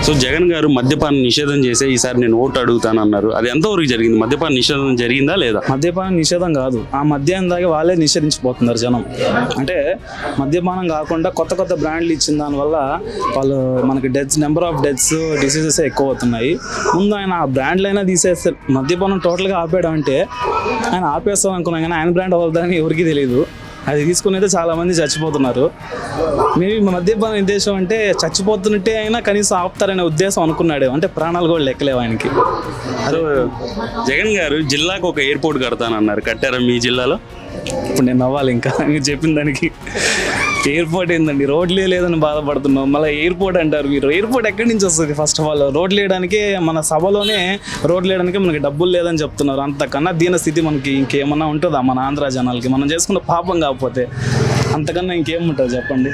So Jagan గారు మద్యపాన నిషేధం చేసే ఈసారి నేను ఓటు అడుగుతానన్నారు. అది ఎంతవరకు జరిగింది? మద్యపాన నిషేధం జరిగిందా లేదా? మద్యపానం నిషేధం కాదు, ఆ మద్యం దాకా వాళ్ళే నిషేధించిపోతున్నారు జనం. అంటే మద్యపానం కాకుండా కొత్త కొత్త బ్రాండ్లు ఇచ్చిన దానివల్ల వాళ్ళు మనకి నెంబర్ ఆఫ్ డెత్స్ డిసీజెస్ ఎక్కువ అవుతున్నాయి. ముందు ఆయన ఆ బ్రాండ్లు అయినా తీసేస్తారు. మద్యపానం టోటల్గా ఆపేయడం అంటే ఆయన ఆపేస్తాం అనుకున్నాం, కానీ ఆయన బ్రాండ్ అవ్వదని ఎవరికి తెలియదు. అది తీసుకుని అయితే చాలామంది చచ్చిపోతున్నారు. మేబీ మద్యపాన ఉద్దేశం అంటే చచ్చిపోతున్నట్టే అయినా కనీసం ఆపుతారనే ఉద్దేశం అనుకున్నాడు. అంటే ప్రాణాలు కూడా లెక్కలేవు ఆయనకి. అదే జగన్ గారు జిల్లాకు ఒక ఎయిర్పోర్ట్ కడతానన్నారు, కట్టారా మీ జిల్లాలో? ఇప్పుడు నేను నవ్వాలి ఇంకా మీరు చెప్పిన దానికి. ఎయిర్పోర్ట్ ఏందండి, రోడ్లే లేదని బాధపడుతున్నాం, మళ్ళీ ఎయిర్పోర్ట్ అంటారు మీరు. ఎయిర్పోర్ట్ ఎక్కడి నుంచి వస్తుంది? ఫస్ట్ ఆఫ్ ఆల్ రోడ్లు వేయడానికి మన సభలోనే రోడ్లు వేయడానికి మనకి డబ్బులు లేదని చెప్తున్నారు. అంతకన్నా దీన స్థితి మనకి ఇంకేమన్నా ఉంటుందా మన ఆంధ్ర జనాలకి? మనం చేసుకున్న పాపం కాకపోతే అంతకన్నా ఇంకేముంటుంది చెప్పండి.